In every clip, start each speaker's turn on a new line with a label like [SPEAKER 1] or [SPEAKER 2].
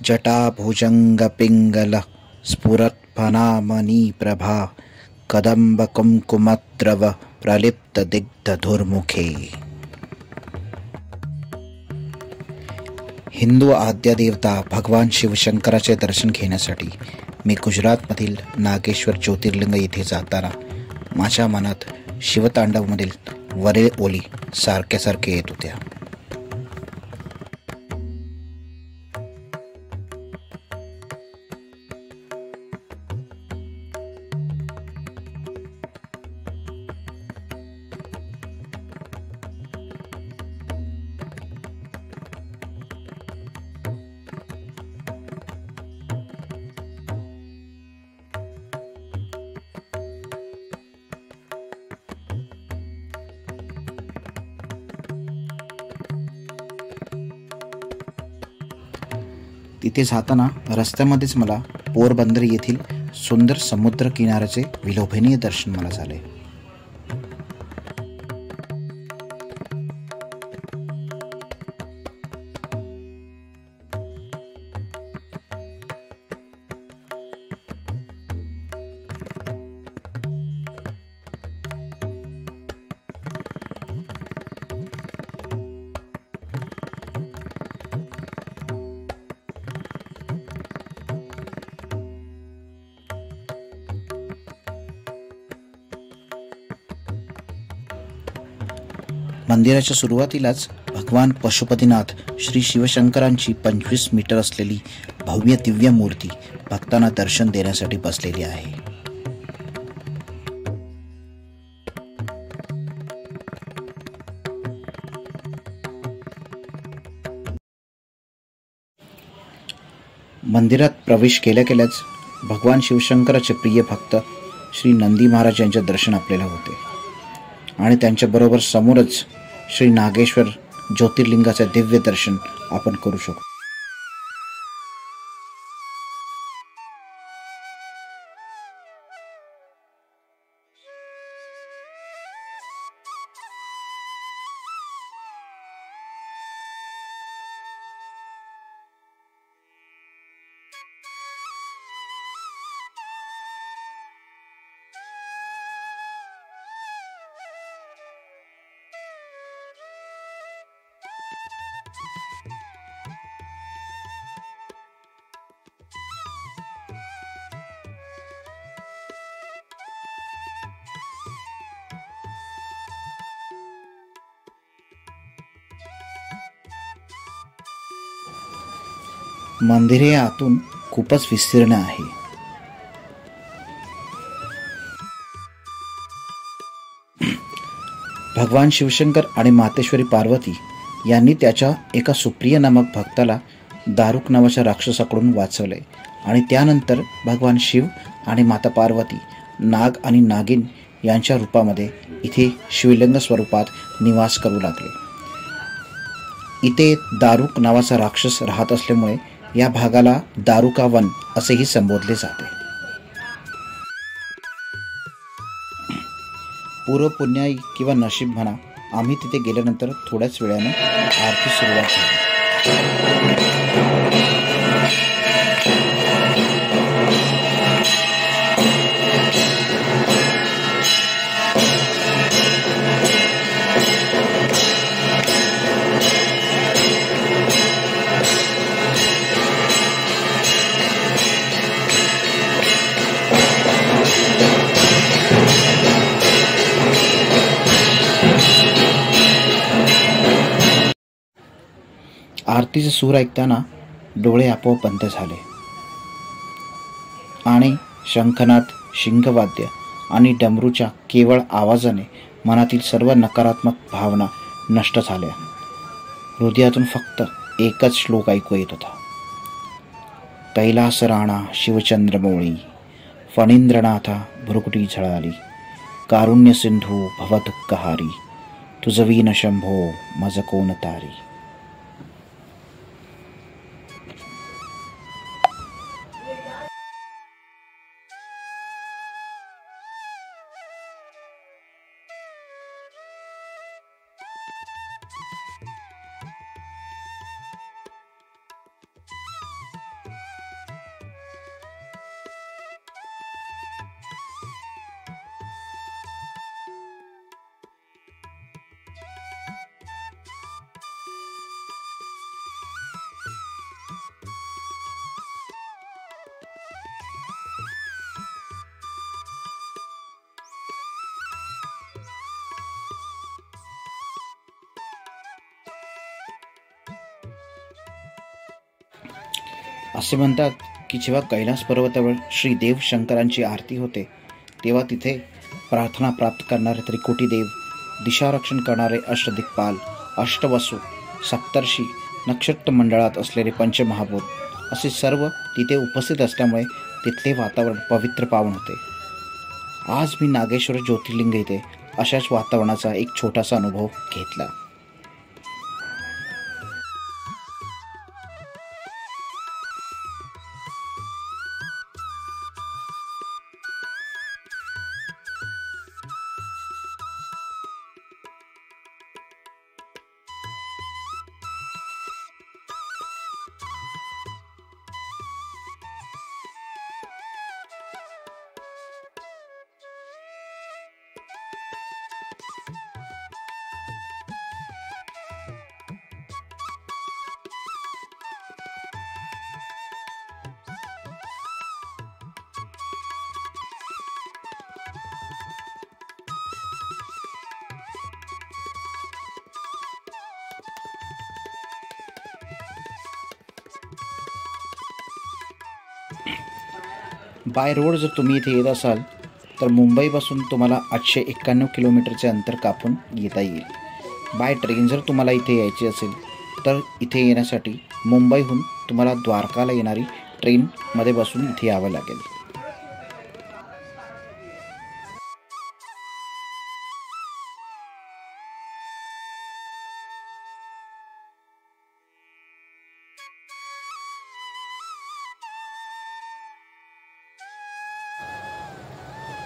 [SPEAKER 1] जटाभुजङ्गपिङ्गलः स्फुरत्फणामणिप्रभा कदम्बकुङ्कुमद्रव प्रलिप्तदिग्धधुर्मुखे। हिंदू आद्यदेवता भगवान शिवशंकराचे दर्शन घेण्यासाठी मी गुजरातमधील नागेश्वर ज्योतिर्लिंग येथे जाताना माझ्या मनात शिवतांडवमधील वरेल ओली सारखे येत होत्या. तिथे जाताना रस्त्यामध्येच मला पोरबंदर येथील सुंदर समुद्र किनाऱ्याचे विलोभनीय दर्शन मला झाले. मंदिराच्या सुरुवातीलाच भगवान पशुपतीनाथ श्री शिवशंकरांची 25 मीटर असलेली भव्य दिव्य मूर्ती भक्तांना दर्शन देण्यासाठी बसलेली आहे. मंदिरात प्रवेश केल्याच भगवान शिवशंकराचे प्रिय भक्त श्री नंदी महाराज यांचे दर्शन आपल्याला होते आणि त्यांच्याबरोबर समोरच श्री नागेश्वर ज्योतिर्लिंगाचे दिव्य दर्शन आपण करू शकतो. मंदिर हे आतून खूपच विस्तीर्ण आहे. भगवान शिवशंकर आणि मातेश्वरी पार्वती यांनी त्याच्या एका सुप्रिय नामक भक्ताला दारुक नावाच्या राक्षसाकडून वाचवले आणि त्यानंतर भगवान शिव आणि माता पार्वती नाग आणि नागिन यांच्या रूपामध्ये इथे शिवलिंग स्वरूपात निवास करू लागले. इथे दारुक नावाचा राक्षस राहत असल्यामुळे या भागाला दारुकावन असेही संबोधले जाते. पूर्व पुण्याई किंवा नशीब म्हणा, आम्ही तिथे गेल्यानंतर थोड्याच वेळाने आरती सुरुवात झाली. आरतीचे सूर ऐकताना डोळे आपोआप बंद झाले आणि शंखनाद, शिंगवाद्य आणि डमरूच्या केवळ आवाजाने मनातील सर्व नकारात्मक भावना नष्ट झाल्या. हृदयातून फक्त एकच श्लोक ऐकू येत होता. कैलास राणा शिवचंद्रमौळी, फणींद्रनाथा भ्रुकुटी झळाली, कारुण्य सिंधू भवदुःखहारी, तुझवीन शंभो मज कोण तारी. असे म्हणतात की जेव्हा कैलास पर्वतावर श्री देव शंकरांची आरती होते तेव्हा तिथे प्रार्थना प्राप्त करणारे त्रिकोटी देव, दिशारक्षण करणारे अष्टदिक्पाल, अष्टवसू, सप्तर्षी, नक्षत्र मंडळात असलेले पंचमहाभूत असे सर्व तिथे उपस्थित असल्यामुळे तिथले वातावरण पवित्र पावन होते. आज मी नागेश्वर ज्योतिर्लिंग येथे अशाच वातावरणाचा एक छोटासा अनुभव घेतला. बाय रोड जर तुम्ही इथे येत असाल तर मुंबईपासून तुम्हाला 891 किलोमीटरचे अंतर कापून येता येईल. बाय ट्रेन जर तुम्हाला इथे यायची असेल तर इथे येण्यासाठी मुंबईहून तुम्हाला द्वारकाला येणारी ट्रेनमध्ये बसून इथे यावं लागेल.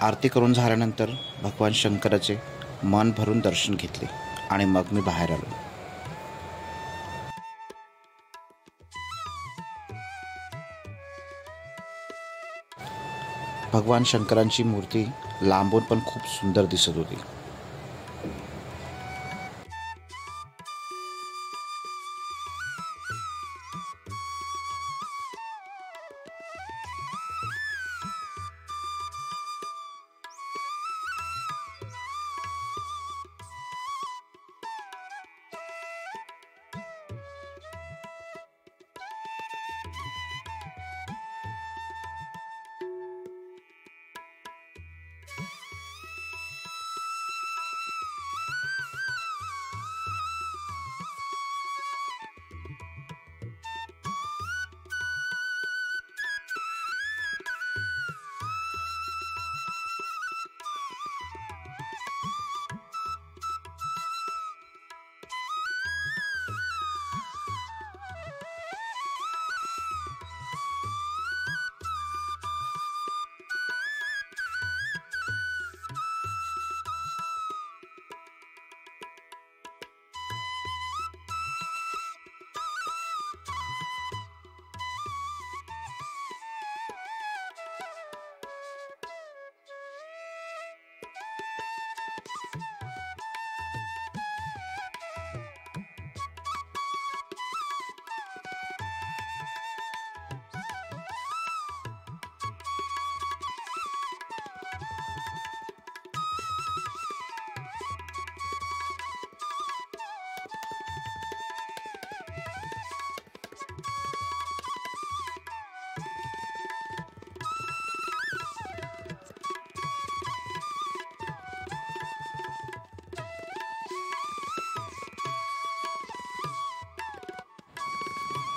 [SPEAKER 1] आरती करून झाल्यानंतर भगवान शंकराचे मन भरून दर्शन घेतले आणि मग मी बाहेर आलो. भगवान शंकरांची मूर्ती लांबून पण खूप सुंदर दिसत होती.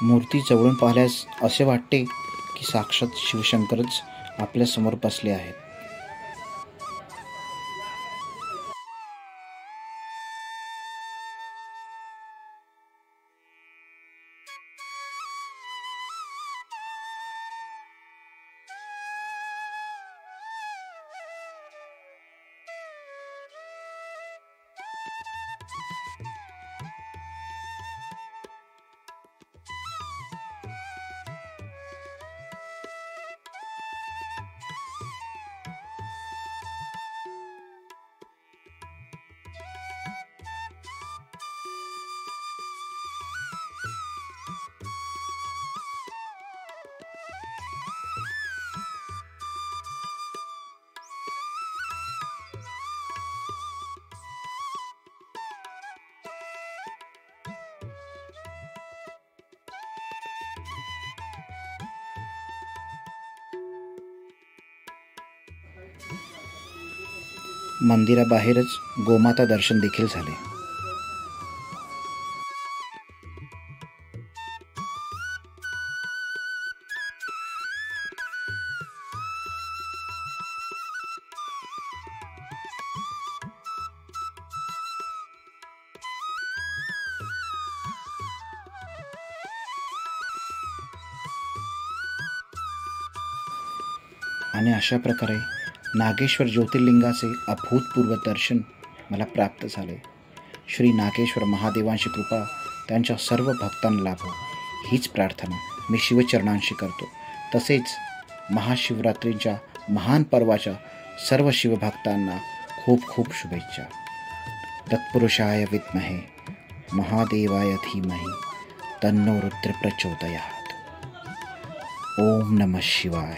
[SPEAKER 1] मूर्ती जवळून पाहिल्यास असे वाटते की साक्षात शिवशंकरच आपल्यासमोर बसले आहेत. मंदिराबाहेरच गोमाता दर्शन देखील झाले. आणि अशा प्रकारे नागेश्वर ज्योतिर्लिंगाचे अभूतपूर्व दर्शन मला प्राप्त झाले. श्री नागेश्वर महादेवांची कृपा त्यांच्या सर्व भक्तांना लाभो हीच प्रार्थना मी शिवचरणांशी करतो. तसेच महाशिवरात्रीच्या महान पर्वाच्या सर्व शिवभक्तांना खूप खूप शुभेच्छा. तत्पुरुषाय विद्महे महादेवाय धीमहि तन्नो रुद्र प्रचोदयात्. ओम नमः शिवाय.